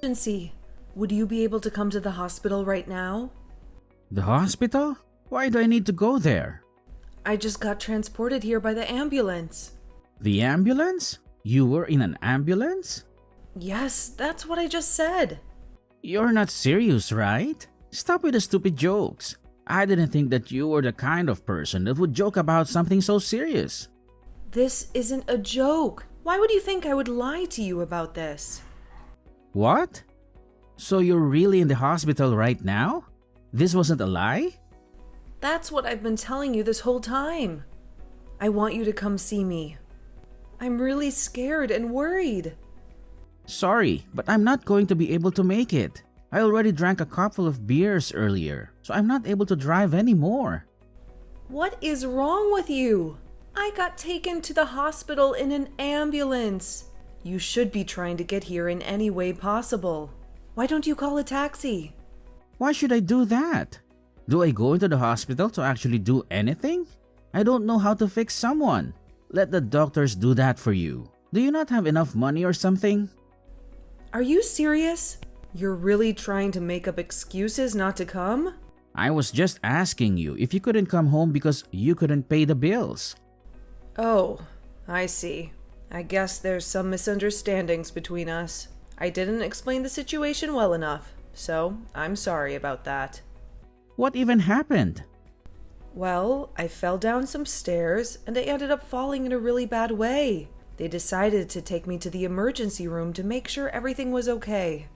emergency. Would you be able to come to the hospital right now? The hospital? Why do I need to go there? I just got transported here by the ambulance. The ambulance? You were in an ambulance? Yes, that's what I just said. You're not serious, right? Stop with the stupid jokes. I didn't think that you were the kind of person that would joke about something so serious. This isn't a joke. Why would you think I would lie to you about this? What? So you're really in the hospital right now? This wasn't a lie? That's what I've been telling you this whole time. I want you to come see me. I'm really scared and worried. Sorry, but I'm not going to be able to make it. I already drank a couple of beers earlier, so I'm not able to drive anymore. What is wrong with you? I got taken to the hospital in an ambulance. You should be trying to get here in any way possible. Why don't you call a taxi? Why should I do that? Do I go into the hospital to actually do anything? I don't know how to fix someone. Let the doctors do that for you. Do you not have enough money or something? Are you serious? You're really trying to make up excuses not to come? I was just asking you if you couldn't come home because you couldn't pay the bills. Oh, I see. I guess there's some misunderstandings between us. I didn't explain the situation well enough, so I'm sorry about that. What even happened? Well, I fell down some stairs and I ended up falling in a really bad way. They decided to take me to the emergency room to make sure everything was okay.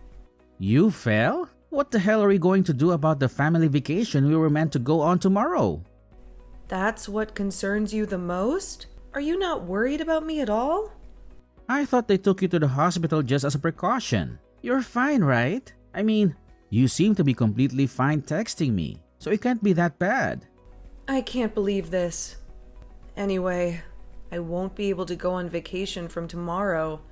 You fell? What the hell are we going to do about the family vacation we were meant to go on tomorrow? That's what concerns you the most? Are you not worried about me at all? I thought they took you to the hospital just as a precaution. You're fine, right? I mean, you seem to be completely fine texting me, so it can't be that bad. I can't believe this. Anyway, I won't be able to go on vacation from tomorrow,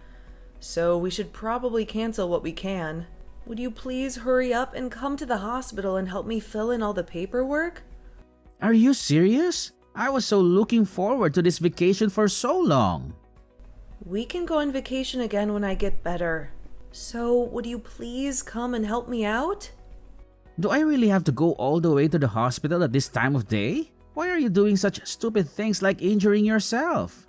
so we should probably cancel what we can. Would you please hurry up and come to the hospital and help me fill in all the paperwork? Are you serious? I was so looking forward to this vacation for so long. We can go on vacation again when I get better. So, would you please come and help me out? Do I really have to go all the way to the hospital at this time of day? Why are you doing such stupid things like injuring yourself?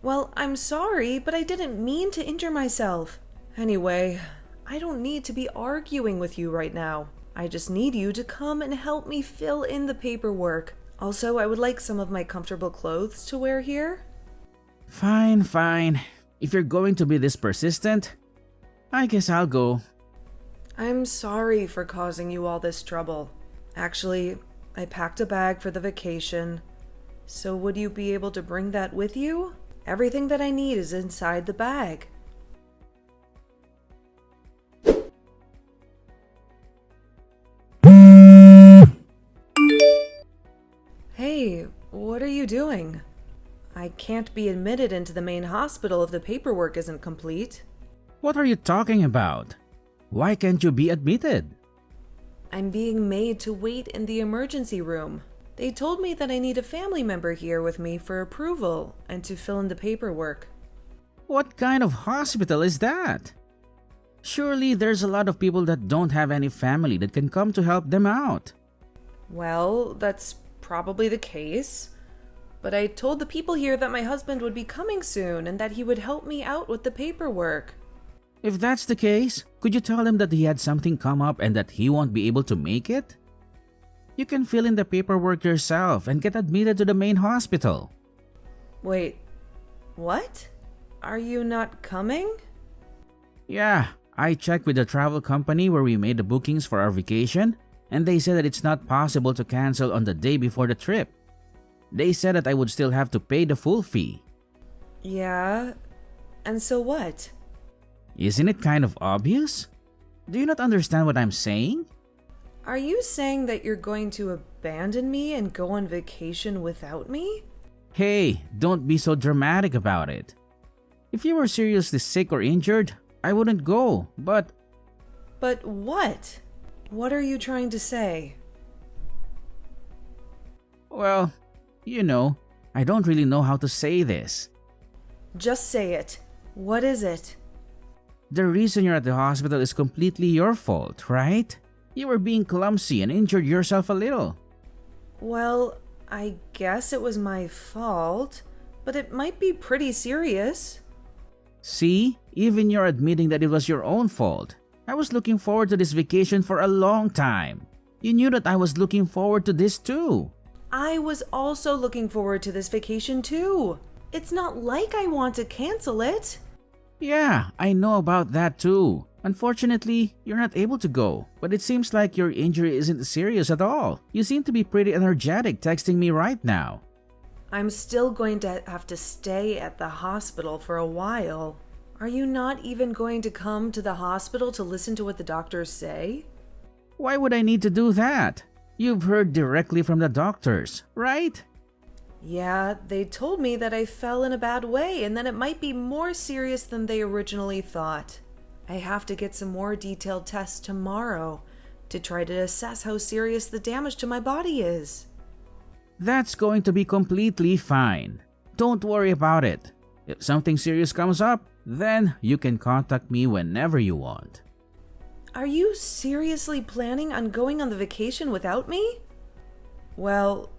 Well, I'm sorry, but I didn't mean to injure myself. Anyway, I don't need to be arguing with you right now. I just need you to come and help me fill in the paperwork. Also, I would like some of my comfortable clothes to wear here. Fine, fine. If you're going to be this persistent, I guess I'll go. I'm sorry for causing you all this trouble. Actually, I packed a bag for the vacation. So would you be able to bring that with you? Everything that I need is inside the bag. Hey, what are you doing? I can't be admitted into the main hospital if the paperwork isn't complete. What are you talking about? Why can't you be admitted? I'm being made to wait in the emergency room. They told me that I need a family member here with me for approval and to fill in the paperwork. What kind of hospital is that? Surely there's a lot of people that don't have any family that can come to help them out. Well, that's probably the case. But I told the people here that my husband would be coming soon and that he would help me out with the paperwork. If that's the case, could you tell him that he had something come up and that he won't be able to make it? You can fill in the paperwork yourself and get admitted to the main hospital. Wait, what? Are you not coming? Yeah, I checked with the travel company where we made the bookings for our vacation, and they said that it's not possible to cancel on the day before the trip. They said that I would still have to pay the full fee. Yeah, and so what? Isn't it kind of obvious? Do you not understand what I'm saying? Are you saying that you're going to abandon me and go on vacation without me? Hey, don't be so dramatic about it. If you were seriously sick or injured, I wouldn't go, but... But what? What are you trying to say? Well, you know, I don't really know how to say this. Just say it. What is it? The reason you're at the hospital is completely your fault, right? You were being clumsy and injured yourself a little. Well, I guess it was my fault, but it might be pretty serious. See, even you're admitting that it was your own fault. I was looking forward to this vacation for a long time. You knew that I was looking forward to this too. I was also looking forward to this vacation too. It's not like I want to cancel it. Yeah, I know about that too. Unfortunately, you're not able to go, but it seems like your injury isn't serious at all. You seem to be pretty energetic texting me right now. I'm still going to have to stay at the hospital for a while. Are you not even going to come to the hospital to listen to what the doctors say? Why would I need to do that? You've heard directly from the doctors, right? Yeah, they told me that I fell in a bad way and that it might be more serious than they originally thought. I have to get some more detailed tests tomorrow to try to assess how serious the damage to my body is. That's going to be completely fine. Don't worry about it. If something serious comes up, then you can contact me whenever you want. Are you seriously planning on going on the vacation without me? Well,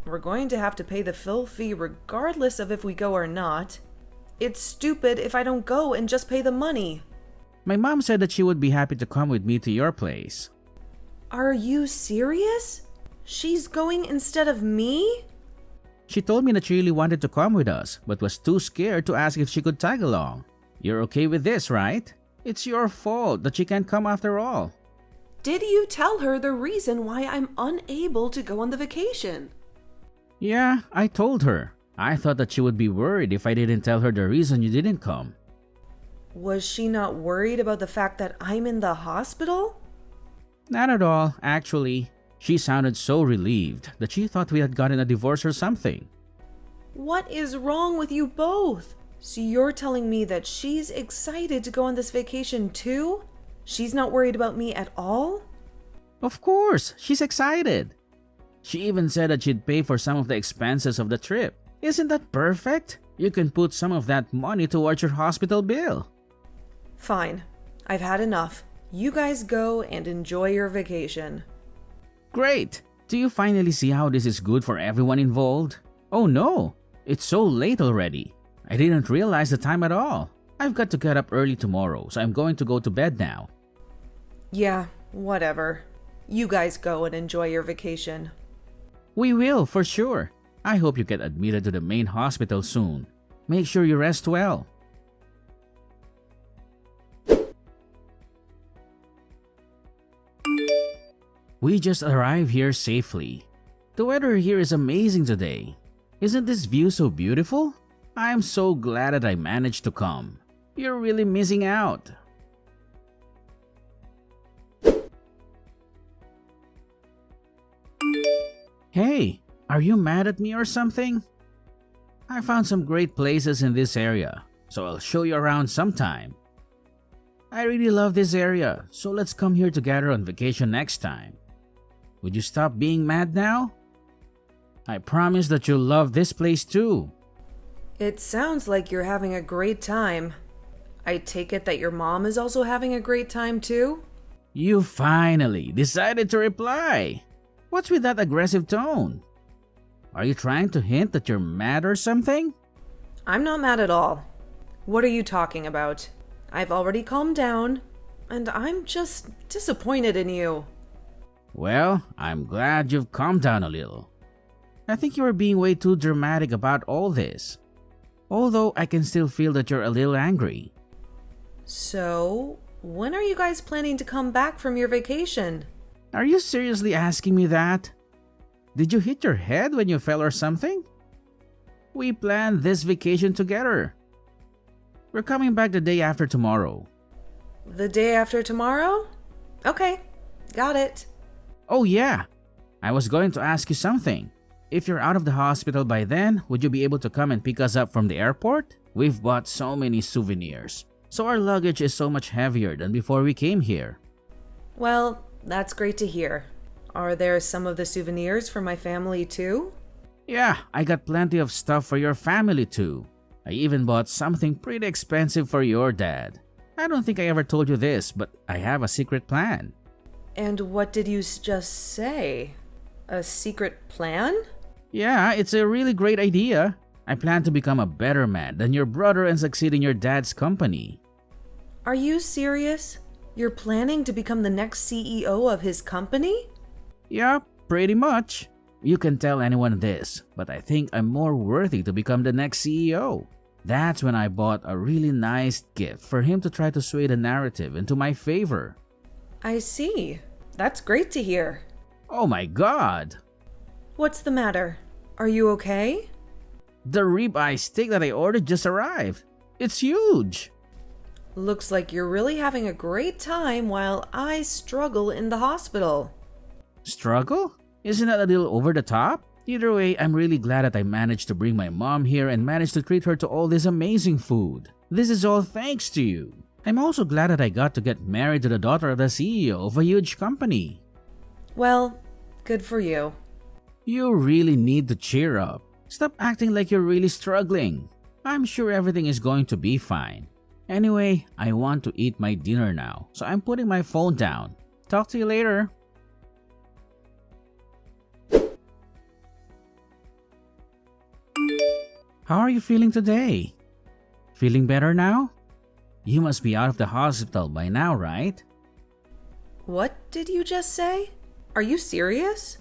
we're going to have to pay the full fee regardless of if we go or not. It's stupid if I don't go and just pay the money. My mom said that she would be happy to come with me to your place. Are you serious? She's going instead of me? She told me that she really wanted to come with us, but was too scared to ask if she could tag along. You're okay with this, right? It's your fault that she can't come after all. Did you tell her the reason why I'm unable to go on the vacation? Yeah, I told her. I thought that she would be worried if I didn't tell her the reason you didn't come. Was she not worried about the fact that I'm in the hospital? Not at all, actually. She sounded so relieved that she thought we had gotten a divorce or something. What is wrong with you both? So you're telling me that she's excited to go on this vacation too? She's not worried about me at all? Of course, she's excited. She even said that she'd pay for some of the expenses of the trip. Isn't that perfect? You can put some of that money towards your hospital bill. Fine. I've had enough. You guys go and enjoy your vacation. Great! Do you finally see how this is good for everyone involved? Oh no! It's so late already. I didn't realize the time at all. I've got to get up early tomorrow, so I'm going to go to bed now. Yeah, whatever. You guys go and enjoy your vacation. We will, for sure. I hope you get admitted to the main hospital soon. Make sure you rest well. We just arrived here safely. The weather here is amazing today. Isn't this view so beautiful? I'm so glad that I managed to come. You're really missing out. Hey, are you mad at me or something? I found some great places in this area, so I'll show you around sometime. I really love this area, so let's come here together on vacation next time. Would you stop being mad now? I promise that you'll love this place too. It sounds like you're having a great time. I take it that your mom is also having a great time too? You finally decided to reply. What's with that aggressive tone? Are you trying to hint that you're mad or something? I'm not mad at all. What are you talking about? I've already calmed down, and I'm just disappointed in you. Well, I'm glad you've calmed down a little. I think you are being way too dramatic about all this. Although I can still feel that you're a little angry. So, when are you guys planning to come back from your vacation? Are you seriously asking me that? Did you hit your head when you fell or something? We planned this vacation together. We're coming back the day after tomorrow. The day after tomorrow? Okay, got it. Oh yeah, I was going to ask you something. If you're out of the hospital by then, would you be able to come and pick us up from the airport? We've bought so many souvenirs, so our luggage is so much heavier than before we came here. Well, that's great to hear. Are there some of the souvenirs for my family too? Yeah, I got plenty of stuff for your family too. I even bought something pretty expensive for your dad. I don't think I ever told you this, but I have a secret plan. And what did you just say? A secret plan? Yeah, it's a really great idea. I plan to become a better man than your brother and succeed in your dad's company. Are you serious? You're planning to become the next CEO of his company? Yeah, pretty much. You can tell anyone this, but I think I'm more worthy to become the next CEO. That's when I bought a really nice gift for him to try to sway the narrative into my favor. I see. That's great to hear. Oh my god! What's the matter? Are you okay? The ribeye steak that I ordered just arrived. It's huge! Looks like you're really having a great time while I struggle in the hospital. Struggle? Isn't that a little over the top? Either way, I'm really glad that I managed to bring my mom here and managed to treat her to all this amazing food. This is all thanks to you. I'm also glad that I got to get married to the daughter of the CEO of a huge company. Well, good for you. You really need to cheer up. Stop acting like you're really struggling. I'm sure everything is going to be fine. Anyway, I want to eat my dinner now, so I'm putting my phone down. Talk to you later. How are you feeling today? Feeling better now? You must be out of the hospital by now, right? What did you just say? Are you serious?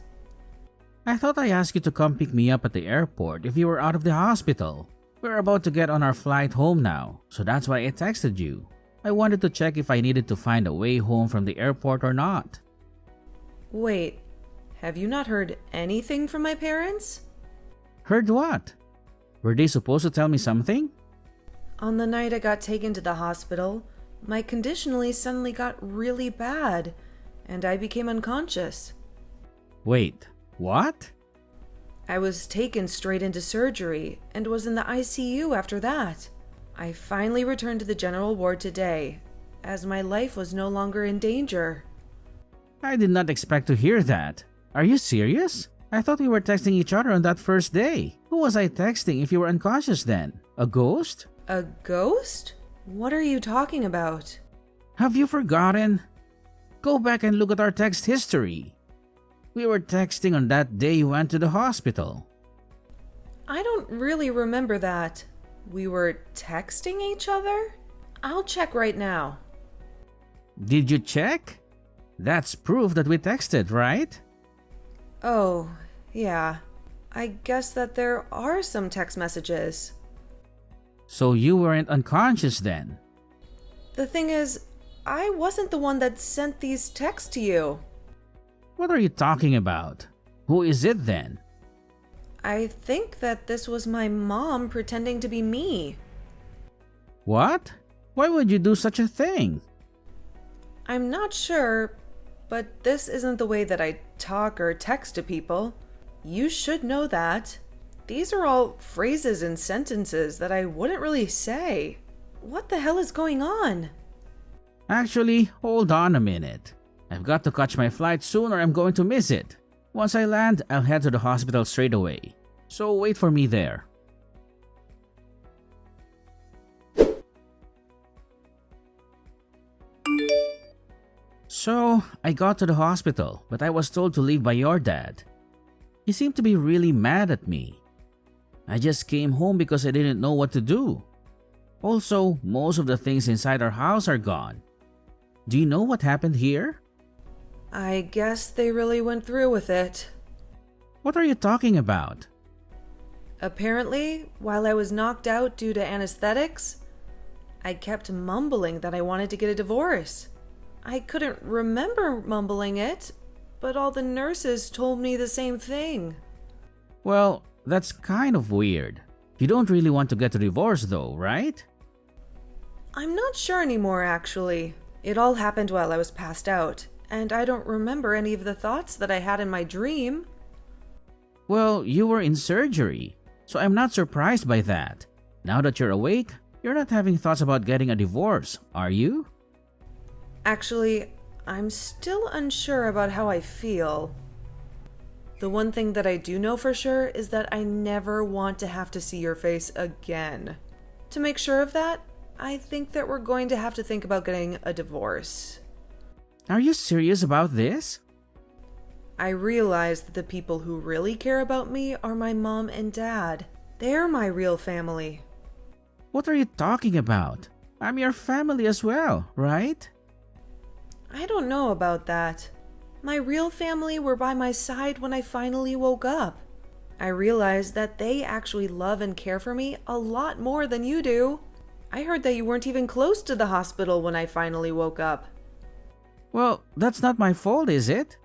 I thought I asked you to come pick me up at the airport if you were out of the hospital. We're about to get on our flight home now, so that's why I texted you. I wanted to check if I needed to find a way home from the airport or not. Wait, have you not heard anything from my parents? Heard what? Were they supposed to tell me something? On the night I got taken to the hospital, my conditionally suddenly got really bad, and I became unconscious. Wait, what? I was taken straight into surgery and was in the ICU after that. I finally returned to the general ward today, as my life was no longer in danger. I did not expect to hear that. Are you serious? I thought we were texting each other on that first day. Who was I texting if you were unconscious then? A ghost? A ghost? What are you talking about? Have you forgotten? Go back and look at our text history. We were texting on that day you went to the hospital. I don't really remember that. We were texting each other? I'll check right now. Did you check? That's proof that we texted, right? Oh, yeah. I guess that there are some text messages. So you weren't unconscious then? The thing is, I wasn't the one that sent these texts to you. What are you talking about? Who is it then? I think that this was my mom pretending to be me. What? Why would you do such a thing? I'm not sure, but this isn't the way that I talk or text to people. You should know that. These are all phrases and sentences that I wouldn't really say. What the hell is going on? Actually, hold on a minute. I've got to catch my flight soon or I'm going to miss it. Once I land, I'll head to the hospital straight away. So wait for me there. So, I got to the hospital, but I was told to leave by your dad. He seemed to be really mad at me. I just came home because I didn't know what to do. Also, most of the things inside our house are gone. Do you know what happened here? I guess they really went through with it. What are you talking about? Apparently, while I was knocked out due to anesthetics, I kept mumbling that I wanted to get a divorce. I couldn't remember mumbling it, but all the nurses told me the same thing. Well, that's kind of weird. You don't really want to get a divorce though, right? I'm not sure anymore, actually. It all happened while I was passed out, and I don't remember any of the thoughts that I had in my dream. Well, you were in surgery, so I'm not surprised by that. Now that you're awake, you're not having thoughts about getting a divorce, are you? Actually, I'm still unsure about how I feel. The one thing that I do know for sure is that I never want to have to see your face again. To make sure of that, I think that we're going to have to think about getting a divorce. Are you serious about this? I realize that the people who really care about me are my mom and dad. They're my real family. What are you talking about? I'm your family as well, right? I don't know about that. My real family were by my side when I finally woke up. I realized that they actually love and care for me a lot more than you do. I heard that you weren't even close to the hospital when I finally woke up. Well, that's not my fault, is it?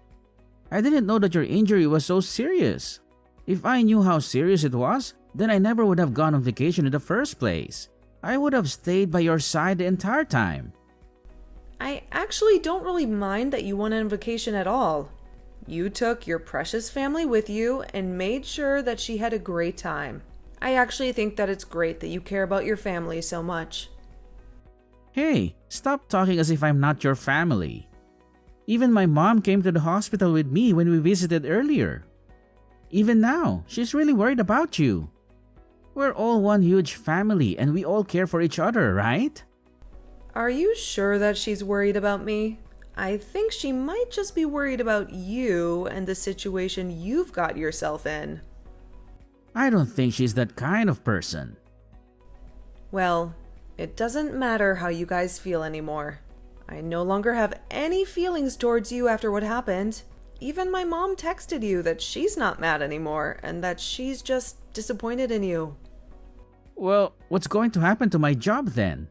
I didn't know that your injury was so serious. If I knew how serious it was, then I never would have gone on vacation in the first place. I would have stayed by your side the entire time. I actually don't really mind that you went on vacation at all. You took your precious family with you and made sure that she had a great time. I actually think that it's great that you care about your family so much. Hey, stop talking as if I'm not your family. Even my mom came to the hospital with me when we visited earlier. Even now, she's really worried about you. We're all one huge family and we all care for each other, right? Are you sure that she's worried about me? I think she might just be worried about you and the situation you've got yourself in. I don't think she's that kind of person. Well, it doesn't matter how you guys feel anymore. I no longer have any feelings towards you after what happened. Even my mom texted you that she's not mad anymore and that she's just disappointed in you. Well, what's going to happen to my job then?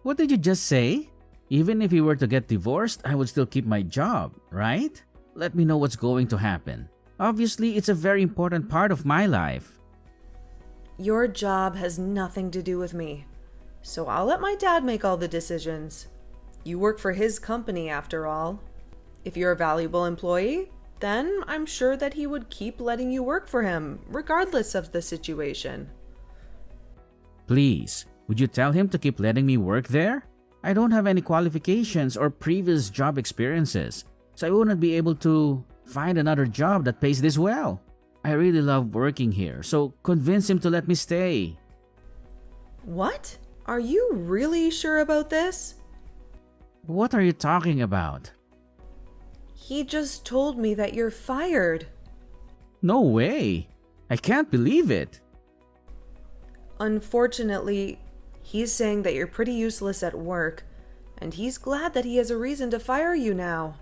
What did you just say? Even if we were to get divorced, I would still keep my job, right? Let me know what's going to happen. Obviously, it's a very important part of my life. Your job has nothing to do with me, so I'll let my dad make all the decisions. You work for his company after all. If you're a valuable employee, then I'm sure that he would keep letting you work for him, regardless of the situation. Please, would you tell him to keep letting me work there? I don't have any qualifications or previous job experiences, so I wouldn't be able to find another job that pays this well. I really love working here, so convince him to let me stay. What? Are you really sure about this? What are you talking about? He just told me that you're fired. No way! I can't believe it! Unfortunately, he's saying that you're pretty useless at work, and he's glad that he has a reason to fire you now.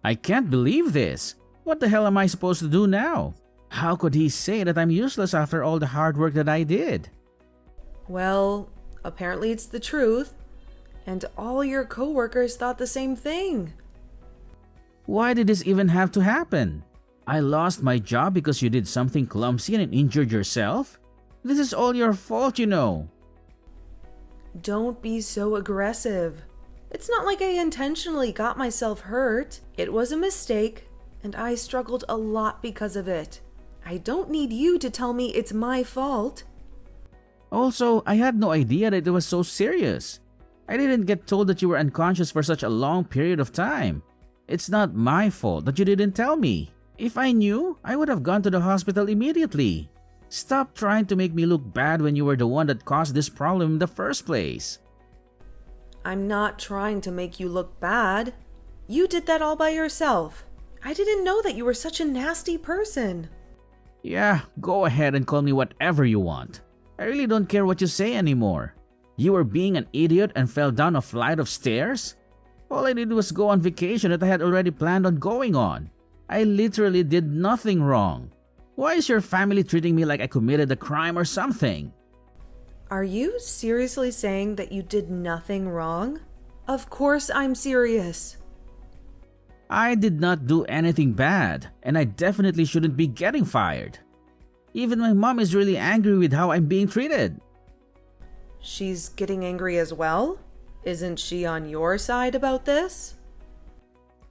I can't believe this! What the hell am I supposed to do now? How could he say that I'm useless after all the hard work that I did? Well, apparently it's the truth, and all your coworkers thought the same thing. Why did this even have to happen? I lost my job because you did something clumsy and injured yourself? This is all your fault, you know. Don't be so aggressive. It's not like I intentionally got myself hurt. It was a mistake, and I struggled a lot because of it. I don't need you to tell me it's my fault. Also, I had no idea that it was so serious. I didn't get told that you were unconscious for such a long period of time. It's not my fault that you didn't tell me. If I knew, I would have gone to the hospital immediately. Stop trying to make me look bad when you were the one that caused this problem in the first place. I'm not trying to make you look bad. You did that all by yourself. I didn't know that you were such a nasty person. Yeah, go ahead and call me whatever you want. I really don't care what you say anymore. You were being an idiot and fell down a flight of stairs? All I did was go on vacation that I had already planned on going on. I literally did nothing wrong. Why is your family treating me like I committed a crime or something? Are you seriously saying that you did nothing wrong? Of course I'm serious. I did not do anything bad, and I definitely shouldn't be getting fired. Even my mom is really angry with how I'm being treated. She's getting angry as well? Isn't she on your side about this?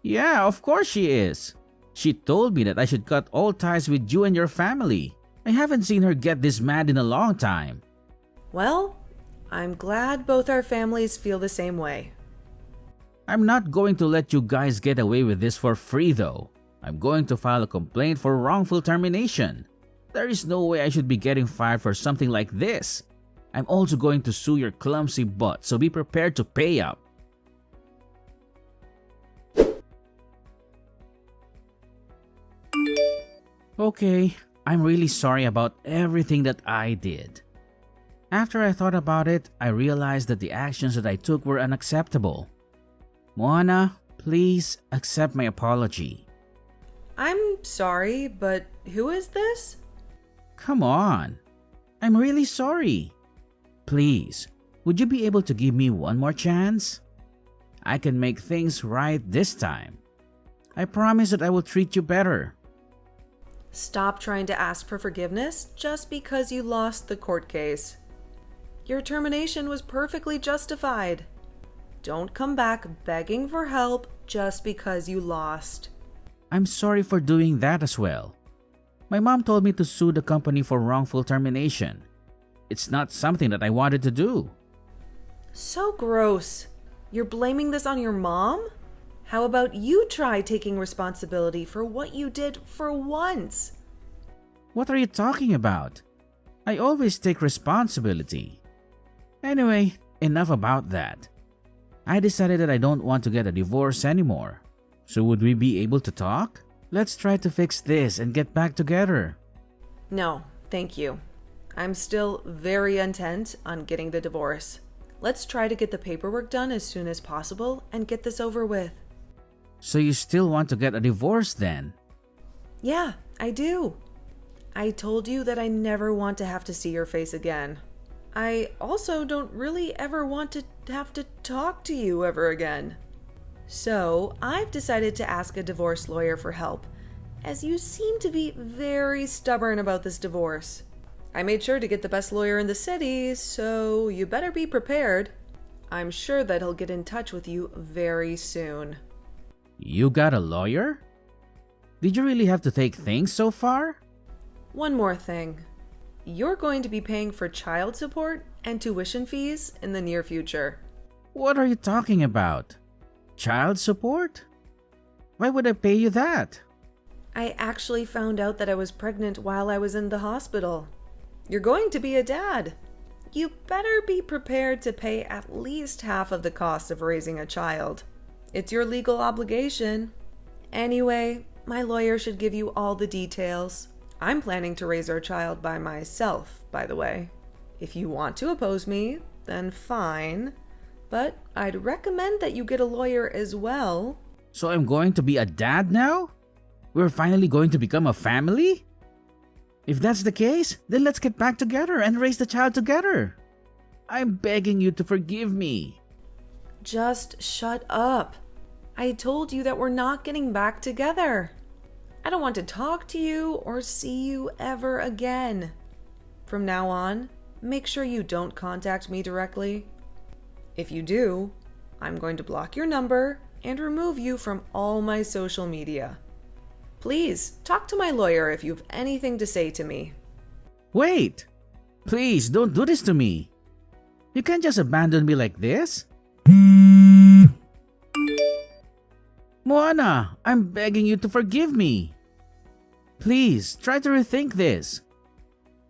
Yeah, of course she is. She told me that I should cut all ties with you and your family. I haven't seen her get this mad in a long time. Well, I'm glad both our families feel the same way. I'm not going to let you guys get away with this for free though. I'm going to file a complaint for wrongful termination. There is no way I should be getting fired for something like this. I'm also going to sue your clumsy butt, so be prepared to pay up. Okay, I'm really sorry about everything that I did. After I thought about it, I realized that the actions that I took were unacceptable. Moana, please accept my apology. I'm sorry, but who is this? Come on. I'm really sorry. Please, would you be able to give me one more chance? I can make things right this time. I promise that I will treat you better. Stop trying to ask for forgiveness just because you lost the court case. Your termination was perfectly justified. Don't come back begging for help just because you lost. I'm sorry for doing that as well. My mom told me to sue the company for wrongful termination. It's not something that I wanted to do. So gross. You're blaming this on your mom? How about you try taking responsibility for what you did for once? What are you talking about? I always take responsibility. Anyway, enough about that. I decided that I don't want to get a divorce anymore. So would we be able to talk? Let's try to fix this and get back together. No, thank you. I'm still very intent on getting the divorce. Let's try to get the paperwork done as soon as possible and get this over with. So you still want to get a divorce then? Yeah, I do. I told you that I never want to have to see your face again. I also don't really ever want to have to talk to you ever again. So I've decided to ask a divorce lawyer for help, as you seem to be very stubborn about this divorce. I made sure to get the best lawyer in the city, so you better be prepared. I'm sure that he'll get in touch with you very soon. You got a lawyer? Did you really have to take things so far? One more thing. You're going to be paying for child support and tuition fees in the near future. What are you talking about? Child support? Why would I pay you that? I actually found out that I was pregnant while I was in the hospital. You're going to be a dad. You better be prepared to pay at least half of the cost of raising a child. It's your legal obligation. Anyway, my lawyer should give you all the details. I'm planning to raise our child by myself, by the way. If you want to oppose me, then fine. But I'd recommend that you get a lawyer as well. So I'm going to be a dad now? We're finally going to become a family? If that's the case, then let's get back together and raise the child together. I'm begging you to forgive me. Just shut up. I told you that we're not getting back together. I don't want to talk to you or see you ever again. From now on, make sure you don't contact me directly. If you do, I'm going to block your number and remove you from all my social media. Please, talk to my lawyer if you have anything to say to me. Wait! Please don't do this to me. You can't just abandon me like this. Moana, I'm begging you to forgive me. Please, try to rethink this.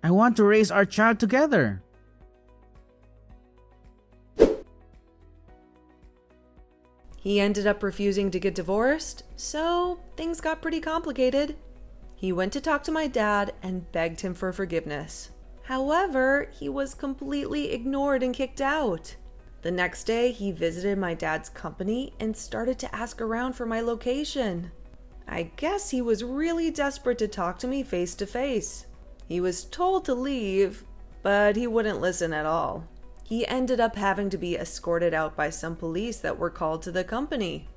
I want to raise our child together. He ended up refusing to get divorced, so things got pretty complicated. He went to talk to my dad and begged him for forgiveness. However, he was completely ignored and kicked out. The next day, he visited my dad's company and started to ask around for my location. I guess he was really desperate to talk to me face to face. He was told to leave, but he wouldn't listen at all. He ended up having to be escorted out by some police that were called to the company.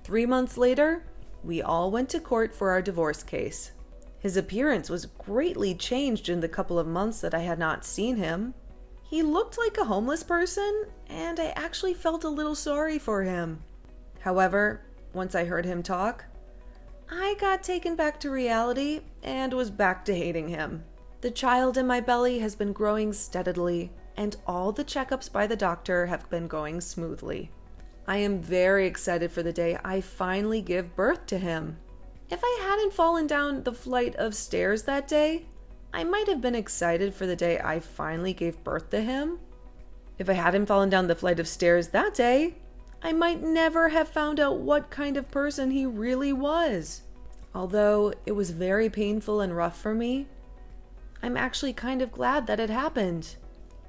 3 months later, we all went to court for our divorce case. His appearance was greatly changed in the couple of months that I had not seen him. He looked like a homeless person, and I actually felt a little sorry for him. However, once I heard him talk, I got taken back to reality and was back to hating him. The child in my belly has been growing steadily, and all the checkups by the doctor have been going smoothly. I am very excited for the day I finally give birth to him. If I hadn't fallen down the flight of stairs that day, I might have been excited for the day I finally gave birth to him. If I hadn't fallen down the flight of stairs that day, I might never have found out what kind of person he really was. Although it was very painful and rough for me, I'm actually kind of glad that it happened.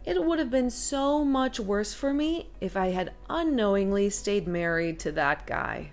It would have been so much worse for me if I had unknowingly stayed married to that guy.